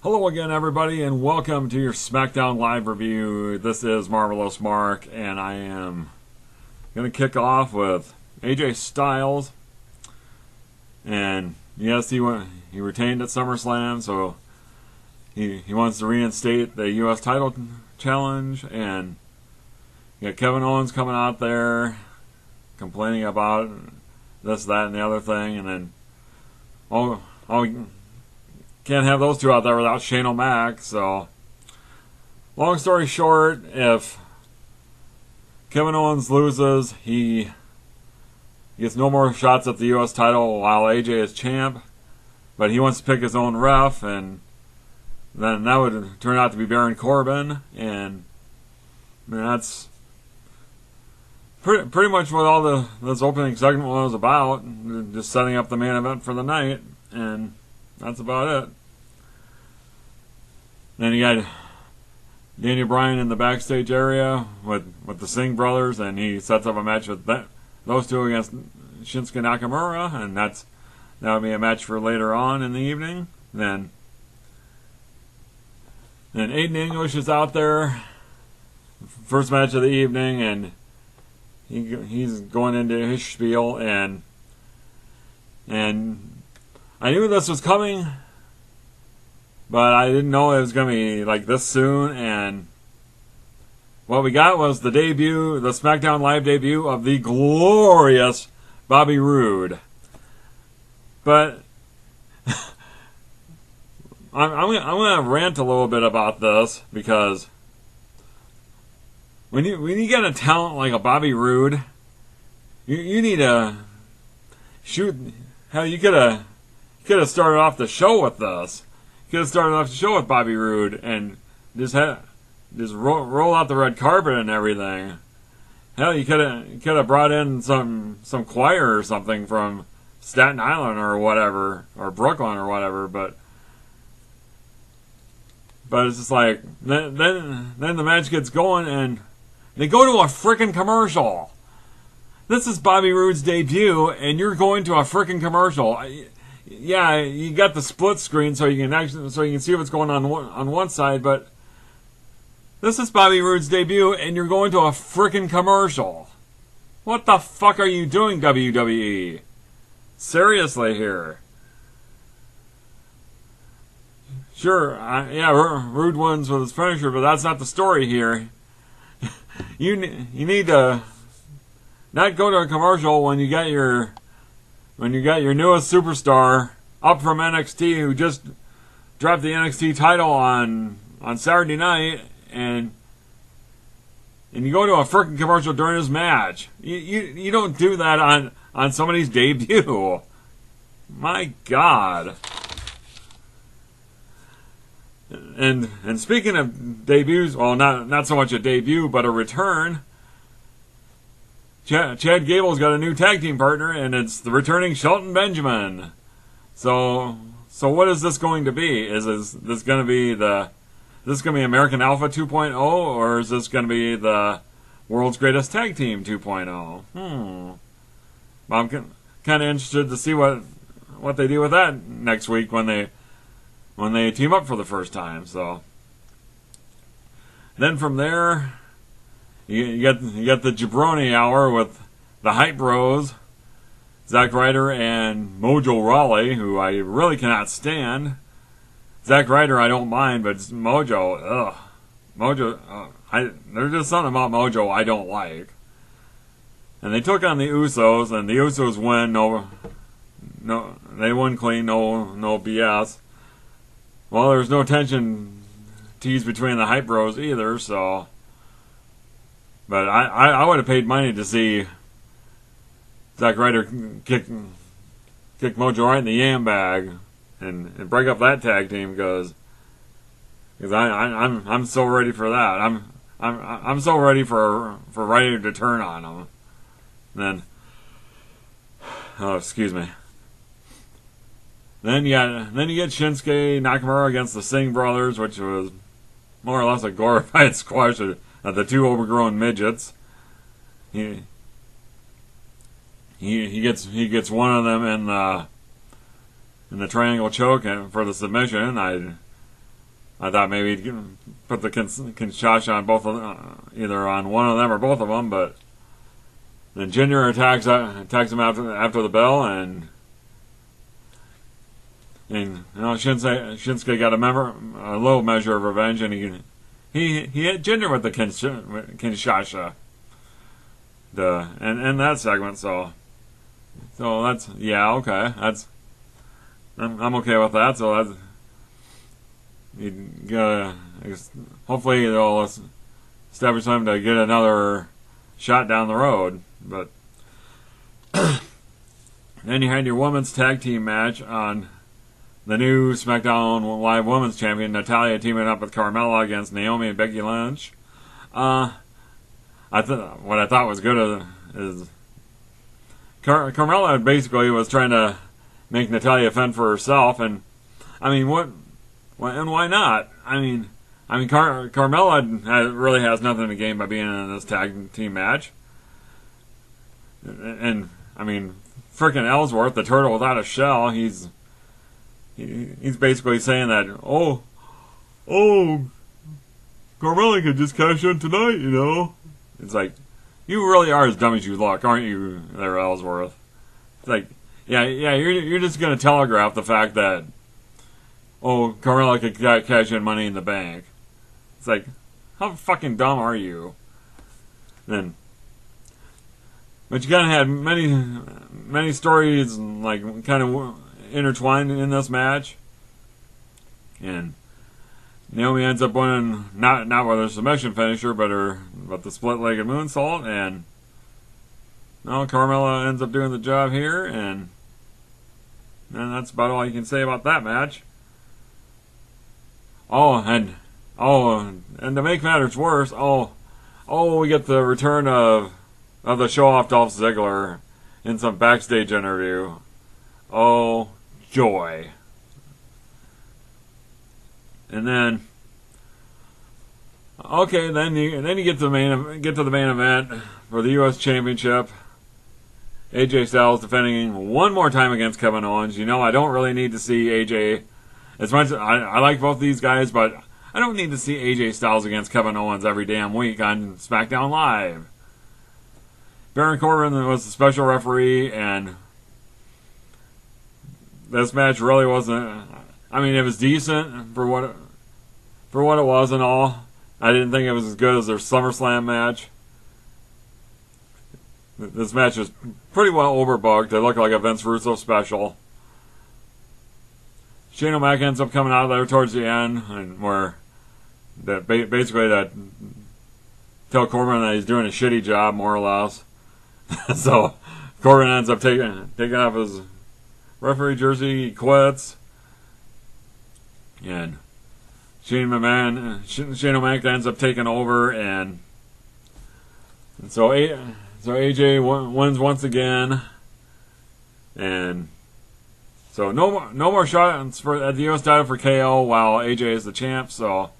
Hello again, everybody, and welcome to your Smackdown live review. This is Marvelous Mark, and I am going to kick off with AJ Styles. And yes, he retained at SummerSlam, so he wants to reinstate the U.S. title challenge. And you got Kevin Owens coming out there complaining about this, that, and the other thing, and then can't have those two out there without Shane O'Mac. So, long story short, if Kevin Owens loses, he gets no more shots at the U.S. title while AJ is champ. But he wants to pick his own ref, and then that would turn out to be Baron Corbin. And that's pretty much what all this opening segment was about. Just setting up the main event for the night. And that's about it. Then you got Daniel Bryan in the backstage area with the Singh brothers, and he sets up a match with those two against Shinsuke Nakamura, and that'll be a match for later on in the evening. Then Aiden English is out there, first match of the evening, and he's going into his spiel, and I knew this was coming, but I didn't know it was going to be like this soon. And what we got was the SmackDown Live debut of the glorious Bobby Roode. But I'm going to rant a little bit about this, because when you get a talent like a Bobby Roode, you need to shoot. Hell, you could have started off the show with this. You could have started off the show with Bobby Roode and just roll out the red carpet and everything. Hell, you could have brought in some choir or something from Staten Island or whatever, or Brooklyn or whatever. But it's just like then the match gets going and they go to a freaking commercial. This is Bobby Roode's debut, and you're going to a freaking commercial. Yeah, you got the split screen so you can see what's going on one side, but this is Bobby Roode's debut, and you're going to a freaking commercial. What the fuck are you doing, WWE? Seriously here. Sure, Roode wins with his finisher, but that's not the story here. You need to not go to a commercial when you got your newest superstar up from NXT, who just dropped the NXT title on Saturday night, and you go to a freaking commercial during his match. You don't do that on somebody's debut. My God. And speaking of debuts, well, not so much a debut, but a return. Chad Gable's got a new tag team partner, and it's the returning Shelton Benjamin. So what is this going to be? Is this going to be American Alpha 2.0, or is this going to be the World's Greatest Tag Team 2.0? I'm kind of interested to see what they do with that next week when they team up for the first time. So then from there, You got the Jabroni Hour with the Hype Bros, Zack Ryder and Mojo Rawley, who I really cannot stand. Zack Ryder I don't mind, but Mojo, ugh. Mojo, there's just something about Mojo I don't like. And they took on the Usos, and the Usos win. No, they win clean, no BS. Well, there's no tension teased between the Hype Bros either, so. But I would have paid money to see Zack Ryder kick Mojo right in the yam bag and break up that tag team, because I'm so ready for that. I'm so ready for Ryder to turn on him. And then excuse me. Then you get Shinsuke Nakamura against the Singh brothers, which was more or less a glorified squash of the two overgrown midgets. He gets one of them in the triangle choke for the submission. I thought maybe he'd put the Kinshasa on both of them, either on one of them or both of them, but then Jinder attacks him after the bell, and Shinsuke got a little measure of revenge, and he hit Jinder with the Kinshasa, and that segment. So that's okay. I'm okay with that. So that's hopefully they'll establish him to get another shot down the road. But then you had your women's tag team match on the new SmackDown Live Women's Champion, Natalya, teaming up with Carmella against Naomi and Becky Lynch. What I thought was good is Carmella basically was trying to make Natalya fend for herself, and I mean, why not? I mean, Carmella really has nothing to gain by being in this tag team match, and I mean, frickin' Ellsworth, the turtle without a shell, he's basically saying that, oh, Carmella could just cash in tonight, you know. It's like, you really are as dumb as you look, aren't you, there, Ellsworth? It's like, yeah, you're just gonna telegraph the fact that, oh, Carmella could cash in Money in the Bank. It's like, how fucking dumb are you? But you kind of had many stories, like, kind of intertwined in this match, and Naomi ends up winning not with her submission finisher, but the split-legged moonsault, and Carmella ends up doing the job here, and that's about all you can say about that match. And to make matters worse, we get the return of the show-off Dolph Ziggler in some backstage interview. Oh, joy. And then you get to the main event for the U.S. Championship. AJ Styles defending one more time against Kevin Owens. You know, I don't really need to see AJ, as much as I like both these guys, but I don't need to see AJ Styles against Kevin Owens every damn week on SmackDown Live. Baron Corbin was the special referee, and this match really wasn't. I mean, it was decent for what it was and all. I didn't think it was as good as their SummerSlam match. This match is pretty well overbooked. It looked like a Vince Russo special. Shane O'Mac ends up coming out of there towards the end, and basically tell Corbin that he's doing a shitty job, more or less. So Corbin ends up taking off his referee jersey, he quits, and Shane O'Mac ends up taking over, and so AJ wins once again, and so no more shots at the U.S. title for KO while AJ is the champ. So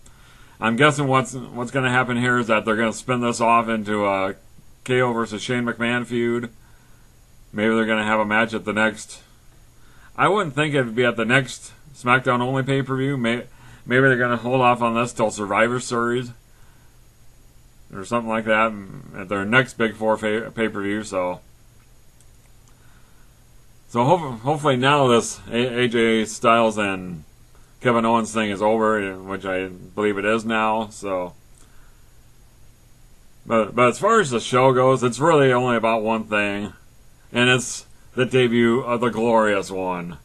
I'm guessing what's going to happen here is that they're going to spin this off into a KO versus Shane McMahon feud. Maybe they're going to have a match at the next. I wouldn't think it would be at the next SmackDown only pay-per-view. Maybe they're going to hold off on this till Survivor Series or something like that at their next Big Four pay-per-view. So hopefully now this AJ Styles and Kevin Owens thing is over, which I believe it is now. So, but as far as the show goes, it's really only about one thing, and it's the debut of the glorious one,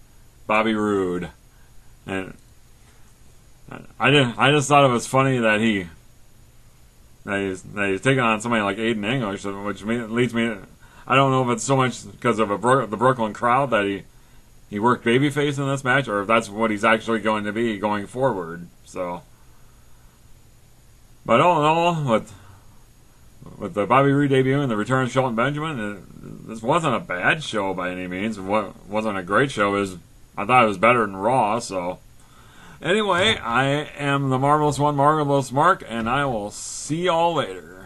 Bobby Roode. And I just thought it was funny that he's taking on somebody like Aiden English, which leads me. I don't know if it's so much because of the Brooklyn crowd that he worked babyface in this match, or if that's what he's actually going to be going forward. So, but all in all, with the Bobby Roode debut and the return of Shelton Benjamin, this wasn't a bad show by any means. It wasn't a great show. I thought it was better than Raw. So, anyway, I am the Marvelous One, Marvelous Mark, and I will see y'all later.